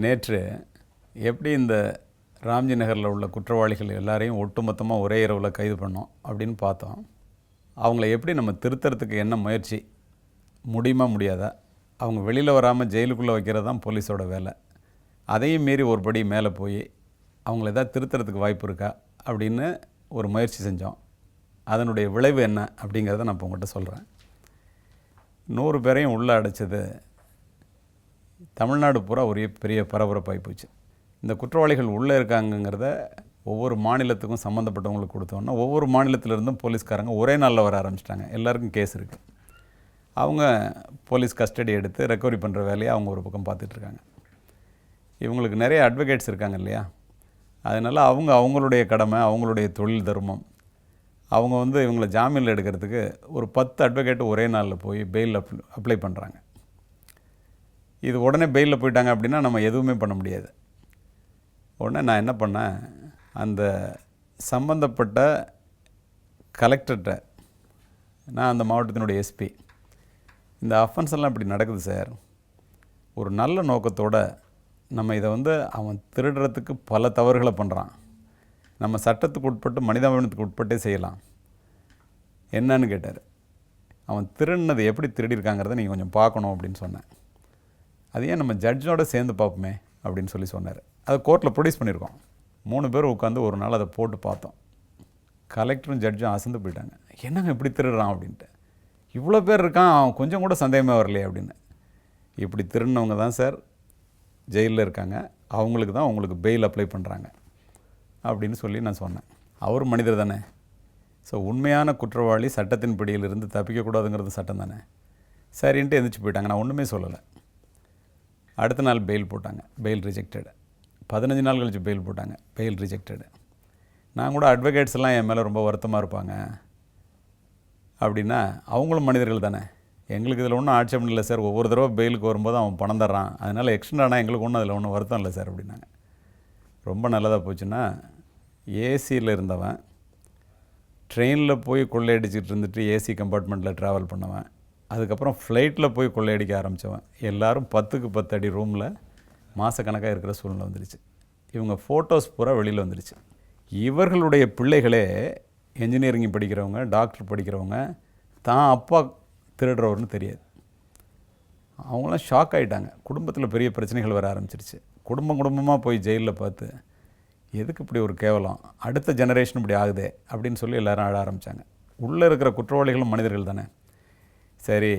நேற்று எப்படி இந்த ராம்ஜி நகரில் உள்ள குற்றவாளிகள் எல்லாரையும் ஒட்டுமொத்தமாக ஒரே இரவில் கைது பண்ணோம் அப்படின்னு பார்த்தோம். அவங்கள எப்படி நம்ம திருத்தறதுக்கு என்ன முயற்சி முடியுமா முடியாதா? அவங்க வெளியில் வராமல் ஜெயிலுக்குள்ளே வைக்கிறது தான் போலீஸோட வேலை. அதையும் மீறி ஒரு படி மேலே போய் அவங்கள எதாவது திருத்தறதுக்கு வாய்ப்பு இருக்கா அப்படின்னு ஒரு முயற்சி செஞ்சோம். அதனுடைய விளைவு என்ன அப்படிங்கிறத நான் இப்போ உங்கள்கிட்ட சொல்கிறேன். 100 பேரையும் உள்ளே அடைச்சது தமிழ்நாடு பூரா ஒரே பெரிய பரபரப்பாகி போச்சு. இந்த குற்றவாளிகள் உள்ளே இருக்காங்கங்கிறத ஒவ்வொரு மாநிலத்துக்கும் சம்மந்தப்பட்டவங்களுக்கு கொடுத்தோன்னா ஒவ்வொரு மாநிலத்திலிருந்தும் போலீஸ்காரங்க ஒரே நாளில் வர ஆரம்பிச்சிட்டாங்க. எல்லாருக்கும் கேஸ் இருக்குது. அவங்க போலீஸ் கஸ்டடி எடுத்து ரெக்கவரி பண்ணுற வேலையை அவங்க ஒரு பக்கம் பார்த்துட்ருக்காங்க. இவங்களுக்கு நிறைய அட்வொகேட்ஸ் இருக்காங்க இல்லையா? அதனால் அவங்களுடைய கடமை, அவங்களுடைய தொழில் தர்மம். அவங்க இவங்களை ஜாமீனில் எடுக்கிறதுக்கு ஒரு 10 அட்வொகேட்டு ஒரே நாளில் போய் பெயில் அப்ளை பண்ணுறாங்க. இது உடனே பெயிலில் போயிட்டாங்க அப்படின்னா நம்ம எதுவுமே பண்ண முடியாது. உடனே நான் என்ன பண்ணேன், அந்த சம்பந்தப்பட்ட கலெக்டர்கிட்ட, நான் அந்த மாவட்டத்தினுடைய எஸ்பி, இந்த அஃபென்ஸ் எல்லாம் இப்படி நடக்குது சார், ஒரு நல்ல நோக்கத்தோடு நம்ம இதை அவன் திருடுறதுக்கு பல தவறுகளை பண்ணுறான், நம்ம சட்டத்துக்கு உட்பட்டு மனிதாபிமானத்துக்கு உட்பட்டே செய்யலாம், என்னன்னு கேட்டார். அவன் திருடினது எப்படி திருடியிருக்காங்கிறத நீங்கள் கொஞ்சம் பார்க்கணும் அப்படின்னு சொன்னேன். அது ஏன் நம்ம ஜட்ஜோடு சேர்ந்து பார்ப்போமே அப்படின்னு சொன்னார். அதை கோர்ட்டில் ப்ரொடியூஸ் பண்ணியிருக்கோம். 3 பேர் உட்காந்து ஒரு நாள் அதை போட்டு பார்த்தோம். கலெக்டரும் ஜட்ஜும் அசந்து போயிட்டாங்க. என்னங்க இப்படி திருடுறான் அப்படின்ட்டு. இவ்வளோ பேர் இருக்கான், அவன் கொஞ்சம் கூட சந்தேகமே வரலையே அப்படின்னு. இப்படி திருடினவங்க தான் சார் ஜெயிலில் இருக்காங்க, அவங்களுக்கு தான் உங்களுக்கு பெயில் அப்ளை பண்ணுறாங்க அப்படின்னு சொல்லி நான் சொன்னேன். அவர் மனிதர் தானே. ஸோ உண்மையான குற்றவாளி சட்டத்தின் பிடியிலிருந்து தப்பிக்கக்கூடாதுங்கிறது சட்டம் தானே. சரின்ட்டு எந்திரிச்சு போயிட்டாங்க. நான் ஒன்றுமே சொல்லலை. அடுத்த நாள் பெயில் போட்டாங்க, பெயில் ரிஜெக்டடு. 15 நாள் கழிச்சு பெயில் போட்டாங்க, பெயில் ரிஜெக்டடு. நான் கூட அட்வொகேட்ஸ் எல்லாம் என் மேலே ரொம்ப வருத்தமாக இருப்பாங்க அப்படின்னா, அவங்களும் மனிதர்கள் தானே. எங்களுக்கு இதில் ஒன்றும் ஆட்சேபம் இல்லை சார், ஒவ்வொரு தடவை பெயிலுக்கு வரும்போது அவன் பணம் தர்றான், அதனால் எக்ஸ்டெண்ட் ஆனால் எங்களுக்கு ஒன்றும் அதில் ஒன்றும் வருத்தம் இல்லை சார் அப்படின்னாங்க. ரொம்ப நல்லதாக போச்சுன்னா, ஏசியில் இருந்தவன் ட்ரெயினில் போய் கொள்ளையடிச்சிட்டு இருந்துட்டு ஏசி கம்பார்ட்மெண்ட்டில் ட்ராவல் பண்ணவன், அதுக்கப்புறம் ஃப்ளைட்டில் போய் கொள்ளையடிக்க ஆரம்பித்தவன், எல்லோரும் 10க்கு 10 அடி ரூமில் மாதக்கணக்காக இருக்கிற சூழ்நிலை வந்துடுச்சு. இவங்க ஃபோட்டோஸ் பூரா வெளியில் வந்துடுச்சு. இவர்களுடைய பிள்ளைகளே என்ஜினியரிங் படிக்கிறவங்க, டாக்டர் படிக்கிறவங்க, தான் அப்பா திருடுறவர்னு தெரியாது. அவங்களாம் ஷாக் ஆகிட்டாங்க. குடும்பத்தில் பெரிய பிரச்சனைகள் வர ஆரம்பிச்சிருச்சு. குடும்பமாக போய் ஜெயிலில் பார்த்து, எதுக்கு இப்படி ஒரு கேவலம், அடுத்த ஜெனரேஷன் இப்படி ஆகுதே அப்படின்னு சொல்லி எல்லோரும் ஆட ஆரம்பித்தாங்க. உள்ளே இருக்கிற குற்றவாளிகளும் மனிதர்கள் தானே. சரி,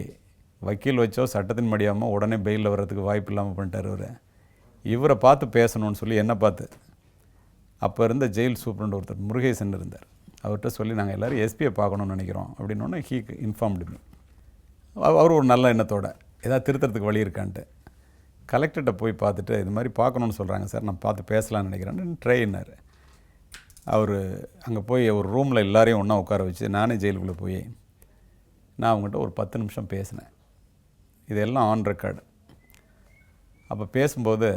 வக்கீல் வச்சோ சட்டத்தின் முடியாமல் உடனே பெயிலில் வர்றதுக்கு வாய்ப்பு இல்லாமல் பண்ணிட்டார் அவர். இவரை பார்த்து பேசணும்னு சொல்லி என்னை பார்த்து, அப்போ இருந்த ஜெயில் சூப்பரண்ட் ஒருத்தர் முருகேசன் இருந்தார், அவர்கிட்ட சொல்லி நாங்கள் எல்லோரும் எஸ்பியை பார்க்கணுன்னு நினைக்கிறோம் அப்படின்னோடனே ஹீ இன்ஃபார்ம்டு மீ. அவர் ஒரு நல்ல எண்ணத்தோடு ஏதாவது திருத்தறதுக்கு வழி இருக்கான்ட்டு கலெக்டர்கிட்ட போய் பார்த்துட்டு, இது மாதிரி பார்க்கணுன்னு சொல்கிறாங்க சார், நான் பார்த்து பேசலான்னு நினைக்கிறேன்னு ட்ரைனார். அவர் அங்கே போய் ஒரு ரூமில் எல்லாரையும் ஒன்றா உட்கார வச்சு நானே ஜெயிலுக்குள்ளே போய் நான் அவங்ககிட்ட ஒரு 10 நிமிஷம் பேசினேன். இதெல்லாம் ஆன் ரெக்கார்டு. அப்போ பேசும்போது,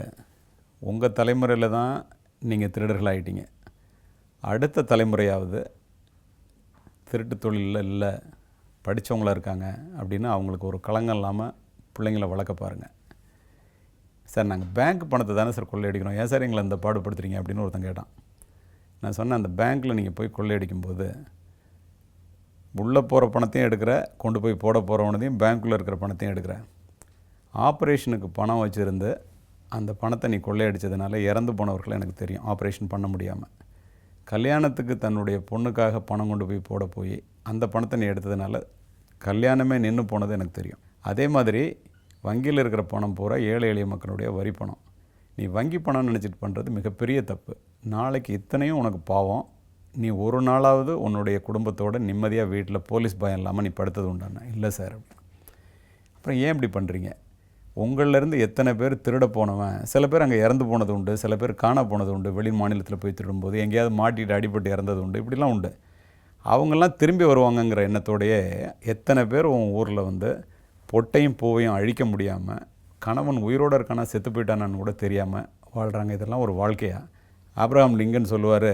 உங்கள் தலைமுறையில் தான் நீங்கள் திருடர்கள் ஆகிட்டீங்க, அடுத்த தலைமுறையாவது திருட்டு தொழிலில் இல்லை படித்தவங்களாக இருக்காங்க அப்படின்னு அவங்களுக்கு ஒரு களங்கம் இல்லாமல் பிள்ளைங்கள வளர்க்க பாருங்கள். சார், நாங்கள் பேங்க் பணத்தை தானே சார் கொள்ளையடிக்கிறோம், ஏன் சார் எங்களை இந்த பாடுபடுத்துறீங்க அப்படின்னு ஒருத்தன் கேட்டான். நான் சொன்னேன், அந்த பேங்க்கில் நீங்கள் போய் கொள்ளையடிக்கும்போது உள்ளே போகிற பணத்தையும் எடுக்கிற, கொண்டு போய் போட போகிறவனதையும், பேங்க்குள்ளே இருக்கிற பணத்தையும் எடுக்கிற. ஆப்ரேஷனுக்கு பணம் வச்சுருந்து அந்த பணத்தை நீ கொள்ளையடித்ததுனால இறந்து போனவர்களை எனக்கு தெரியும், ஆப்ரேஷன் பண்ண முடியாமல். கல்யாணத்துக்கு தன்னுடைய பொண்ணுக்காக பணம் கொண்டு போய் போட போய் அந்த பணத்தை நீ எடுத்ததுனால கல்யாணமே நின்று போனது எனக்கு தெரியும். அதே மாதிரி வங்கியில் இருக்கிற பணம் பூரா ஏழை எளிய மக்களுடைய வரி பணம். நீ வங்கி பணம்னு நினச்சிட்டு பண்ணுறது மிகப்பெரிய தப்பு. நாளைக்கு இத்தனையும் உனக்கு பாவம். நீ ஒரு நாளாவது உன்னுடைய குடும்பத்தோடு நிம்மதியாக வீட்டில் போலீஸ் பயம் இல்லாமல் நீ படுத்தது உண்டான இல்லை சார் அப்படின்னு. அப்புறம் ஏன் இப்படி பண்ணுறீங்க? உங்களிலேருந்து எத்தனை பேர் திருட போனவன், சில பேர் அங்கே இறந்து போனது உண்டு, சில பேர் காண போனது உண்டு, வெளி மாநிலத்தில் போய் திருடும்போது எங்கேயாவது மாட்டிட்டு அடிபட்டு இறந்தது உண்டு, இப்படிலாம் உண்டு. அவங்கெல்லாம் திரும்பி வருவாங்கங்கிற எண்ணத்தோடையே எத்தனை பேர் உன் ஊரில் பொட்டையும் பூவையும் அழிக்க முடியாமல், கணவன் உயிரோடு இருக்கானா செத்து போயிட்டானான்னு கூட தெரியாமல் வாழ்கிறாங்க. இதெல்லாம் ஒரு வாழ்க்கையா? ஆப்ரஹாம் லிங்கன் சொல்லுவார்,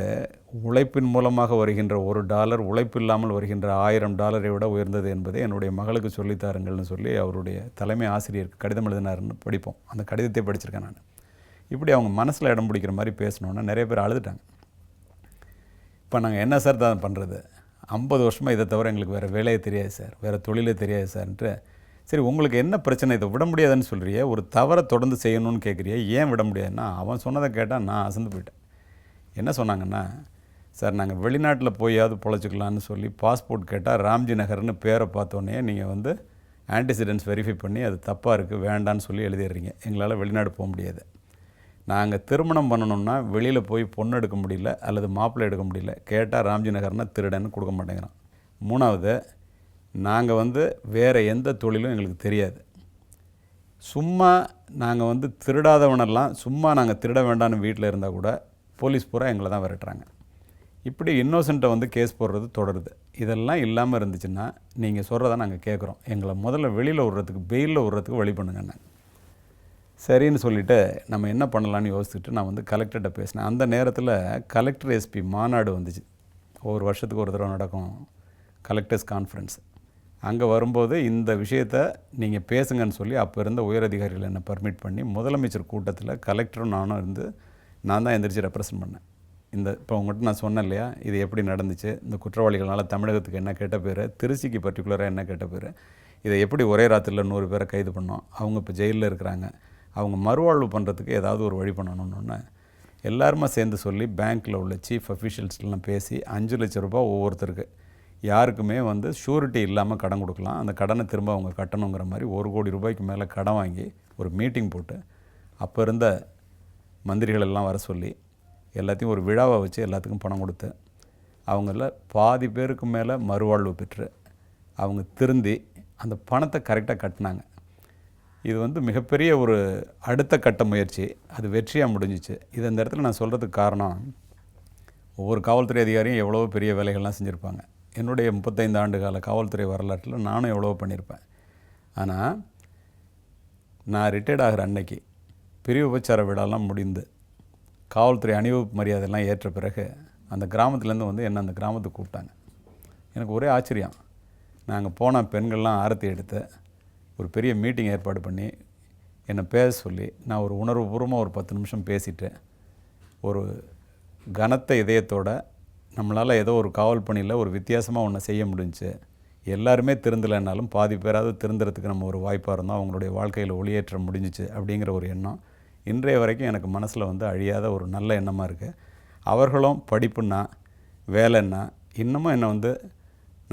உழைப்பின் மூலமாக வருகின்ற $1 உழைப்பு இல்லாமல் வருகின்ற $1000 விட உயர்ந்தது என்பதை என்னுடைய மகளுக்கு சொல்லித்தாருங்கள்னு சொல்லி அவருடைய தலைமை ஆசிரியருக்கு கடிதம் எழுதினாருன்னு படிப்போம். அந்த கடிதத்தை படிச்சிருக்கேன் நான். இப்படி அவங்க மனசில் இடம் பிடிக்கிற மாதிரி பேசணுன்னா நிறைய பேர் அழுதுட்டாங்க. இப்போ நாங்கள் என்ன சார் தான் பண்ணுறது, 50 வருஷமாக இதை தவிர எங்களுக்கு வேறு வேலையே தெரியாது சார், வேறு தொழிலே தெரியாது சார்ன்ட்டு. சரி உங்களுக்கு என்ன பிரச்சனை, இதை விட முடியாதுன்னு சொல்கிறியே, ஒரு தவறை தொடர்ந்து செய்யணும்னு கேட்குறியே, ஏன் விட முடியாதுன்னா அவன் சொன்னதை கேட்டால் நான் அசந்து போயிட்டேன். என்ன சொன்னாங்கன்னா, சார் நாங்கள் வெளிநாட்டில் போயாவது பொழைச்சிக்கலான்னு சொல்லி பாஸ்போர்ட் கேட்டால் ராம்ஜி நகர்னு பேரை பார்த்தோன்னே நீங்கள் வந்து ஆன்டிசிடென்ட்ஸ் வெரிஃபை பண்ணி அது தப்பாக இருக்குது வேண்டான்னு சொல்லி எழுதிடுறீங்க, எங்களால் வெளிநாடு போக முடியாது. நாங்கள் திருமணம் பண்ணணும்னா வெளியில் போய் பொண்ணு எடுக்க முடியல அல்லது மாப்பிள்ளை எடுக்க முடியல, கேட்டால் ராம்ஜி நகர்னால் திருடன்னு கொடுக்க மாட்டேங்கிறான். 3வது, நாங்கள் வந்து வேறு எந்த தொழிலும் எங்களுக்கு தெரியாது. சும்மா நாங்கள் வந்து திருடாதவனெல்லாம் சும்மா நாங்கள் திருட வேண்டான்னு வீட்டில் இருந்தால் கூட போலீஸ் பூரா எங்களை தான் விரட்டுறாங்க. இப்படி இன்னோசென்ட்டை வந்து கேஸ் போடுறது தொடருது. இதெல்லாம் இல்லாமல் இருந்துச்சுன்னா நீங்கள் சொல்கிறத நாங்கள் கேட்குறோம், எங்களை முதல்ல வெளியில் விடுறதுக்கு பெயிலில் விடுறதுக்கு வழி பண்ணுங்கன்னு. சரின்னு சொல்லிவிட்டு நம்ம என்ன பண்ணலான்னு யோசிச்சுட்டு நான் வந்து கலெக்டர்கிட்ட பேசினேன். அந்த நேரத்தில் கலெக்டர் எஸ்பி மாநாடு வந்துச்சு. ஒவ்வொரு வருஷத்துக்கு ஒரு தடவை நடக்கும் கலெக்டர்ஸ் கான்ஃபரன்ஸ். அங்கே வரும்போது இந்த விஷயத்தை நீங்கள் பேசுங்கன்னு சொல்லி அப்போ இருந்த உயரதிகாரிகள் என்னை பர்மிட் பண்ணி முதலமைச்சர் கூட்டத்தில் கலெக்டரும் நானும் இருந்து நான் தான் எந்திரிச்சு ரெப்ரசன்ட் பண்ணேன். இப்போ உங்கள்கிட்ட நான் சொன்னேன் இல்லையா, இது எப்படி நடந்துச்சு, இந்த குற்றவாளிகளால் தமிழகத்துக்கு என்ன கெட்ட பேர், திருச்சிக்கு பர்டிகுலராக என்ன கெட்ட பேர், இதை எப்படி ஒரே ராத்திரியில் 100 பேரை கைது பண்ணோம், அவங்க இப்போ ஜெயிலில் இருக்கிறாங்க, அவங்க மறுவாழ்வு பண்ணுறதுக்கு ஏதாவது ஒரு வழி பண்ணணுன்னு எல்லாருமே சேர்ந்து சொல்லி பேங்க்கில் உள்ள சீஃப் அஃபீஷியல்ஸ்லாம் பேசி 5 லட்ச ரூபாய் ஒவ்வொருத்தருக்கு யாருக்குமே வந்து ஷூரிட்டி இல்லாமல் கடன் கொடுக்கலாம், அந்த கடனை திரும்ப அவங்க கட்டணுங்கிற மாதிரி 1 கோடி ரூபாய்க்கு மேலே கடன் வாங்கி ஒரு மீட்டிங் போட்டு அப்போ இருந்த மந்திரிகள் எல்லாம் வர சொல்லி எல்லாத்தையும் ஒரு விழாவை வச்சு எல்லாத்துக்கும் பணம் கொடுத்து அவங்கள பாதி பேருக்கு மேலே மறுவாழ்வு பெற்று அவங்க திருந்தி அந்த பணத்தை கரெக்டாக கட்டினாங்க. இது வந்து மிகப்பெரிய ஒரு அடுத்த கட்ட முயற்சி, அது வெற்றியாக முடிஞ்சிச்சு. இது இந்த இடத்துல நான் சொல்கிறதுக்கு காரணம், ஒவ்வொரு காவல்துறை அதிகாரியும் எவ்வளோ பெரிய வேலைகள்லாம் செஞ்சுருப்பாங்க. என்னுடைய 35 ஆண்டு கால காவல்துறை வரலாற்றில் நானும் எவ்வளோ பண்ணியிருப்பேன். ஆனால் நான் ரிட்டையர்ட் ஆகிற அன்னைக்கு பிரிவு உபச்சார விழாலாம் முடிந்து காவல்துறை அணிவகுப்பு மரியாதைலாம் ஏற்ற பிறகு அந்த கிராமத்துலேருந்து வந்து என்னை அந்த கிராமத்துக்கு கூப்பிட்டாங்க. எனக்கு ஒரே ஆச்சரியம். நாங்கள் போன பெண்கள்லாம் ஆரத்தி எடுத்து ஒரு பெரிய மீட்டிங் ஏற்பாடு பண்ணி என்னை பேச சொல்லி நான் ஒரு உணர்வுபூர்வமாக ஒரு 10 நிமிஷம் பேசிட்டு ஒரு கனத்த இதயத்தோட நம்மளால் ஏதோ ஒரு காவல் பணியில் ஒரு வித்தியாசமாக ஒன்று செய்ய முடிஞ்சுச்சு, எல்லாருமே திருந்தலைன்னாலும் பாதி பேராவது திருந்துறதுக்கு நம்ம ஒரு வாய்ப்பாக இருந்தோம், அவங்களுடைய வாழ்க்கையில் ஒளியேற்ற முடிஞ்சிச்சு அப்படிங்கிற ஒரு எண்ணம் இன்றைய வரைக்கும் எனக்கு மனசில் வந்து அழியாத ஒரு நல்ல எண்ணமாக இருக்குது. அவர்களும் படிப்புன்னா வேலைன்னா இன்னமும் என்னை வந்து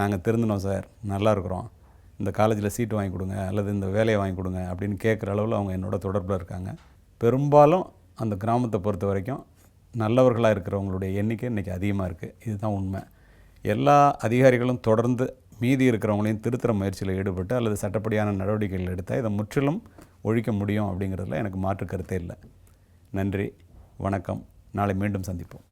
நாங்கள் திருந்தினோம் சார், நல்லா இருக்கிறோம், இந்த காலேஜில் சீட்டு வாங்கி கொடுங்க அல்லது இந்த வேலையை வாங்கி கொடுங்க அப்படின்னு கேட்குற அளவில் அவங்க என்னோட தொடர்பில் இருக்காங்க. பெரும்பாலும் அந்த கிராமத்தை பொறுத்த வரைக்கும் நல்லவர்களாக இருக்கிறவங்களுடைய எண்ணிக்கை இன்றைக்கி அதிகமாக இருக்குது. இதுதான் உண்மை. எல்லா அதிகாரிகளும் தொடர்ந்து மீதி இருக்கிறவங்களையும் திருத்துற முயற்சியில் ஈடுபட்டு அல்லது சட்டப்படியான நடவடிக்கைகள் எடுத்தால் இதை முற்றிலும் ஒழிக்க முடியும் அப்படிங்கிறதுல எனக்கு மாற்று கருத்தே இல்லை. நன்றி, வணக்கம். நாளை மீண்டும் சந்திப்போம்.